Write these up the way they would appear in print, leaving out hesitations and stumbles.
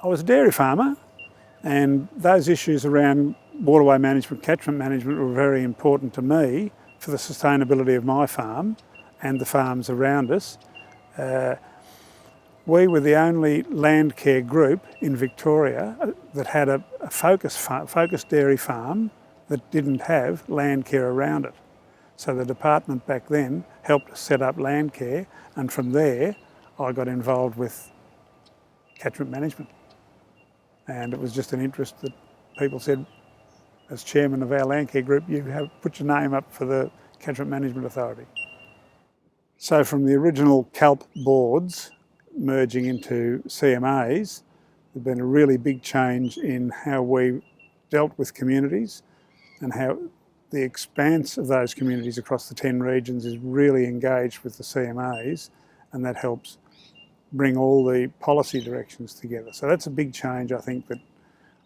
I was a dairy farmer, and those issues around waterway management, catchment management were very important to me for the sustainability of my farm and the farms around us. We were the only land care group in Victoria that had a focused dairy farm that didn't have land care around it. So the department back then helped us set up land care, and from there I got involved with catchment management. And it was just an interest that people said, as chairman of our land care group, you have put your name up for the Catchment Management Authority. So from the original CALP boards merging into CMAs, there's been a really big change in how we dealt with communities and how the expanse of those communities across the 10 regions is really engaged with the CMAs, and that helps bring all the policy directions together. So that's a big change, I think, that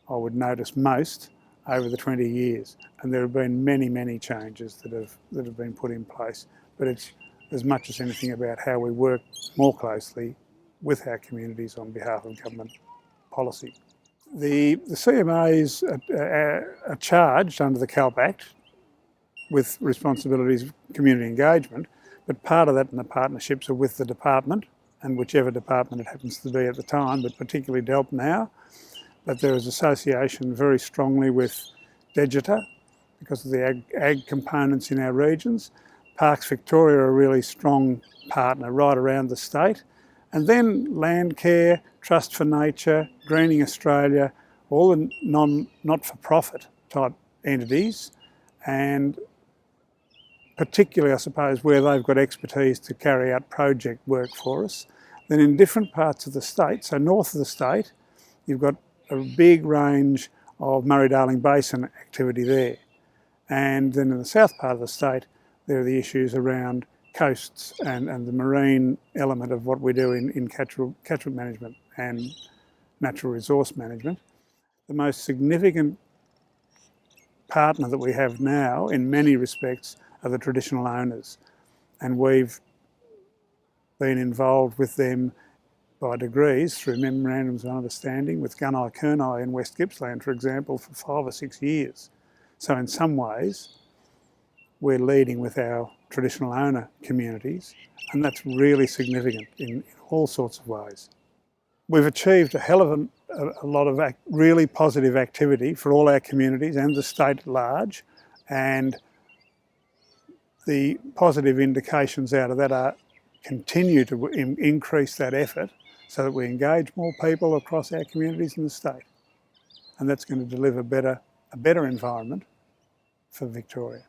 I would notice most over the 20 years. And there have been many, many changes that have been put in place. But it's as much as anything about how we work more closely with our communities on behalf of government policy. The CMAs are charged under the CALP Act with responsibilities of community engagement, but part of that in the partnerships are with the department, and whichever department it happens to be at the time, but particularly DELP now. But there is association very strongly with Digita because of the ag components in our regions. Parks Victoria are a really strong partner right around the state. And then Landcare, Trust for Nature, Greening Australia, all the not-for-profit type entities, and particularly, I suppose, where they've got expertise to carry out project work for us. Then in different parts of the state, so north of the state, you've got a big range of Murray-Darling Basin activity there. And then in the south part of the state, there are the issues around coasts and the marine element of what we do in catchment management and natural resource management. The most significant partner that we have now, in many respects, are the traditional owners, and we've been involved with them by degrees through memorandums of understanding with Gunai Kurnai in West Gippsland, for example, for 5 or 6 years. So in some ways, we're leading with our traditional owner communities, and that's really significant in all sorts of ways. We've achieved a hell of a lot of really positive activity for all our communities and the state at large, and the positive indications out of that are continue to increase that effort so that we engage more people across our communities in the state. And that's going to deliver a better environment for Victoria.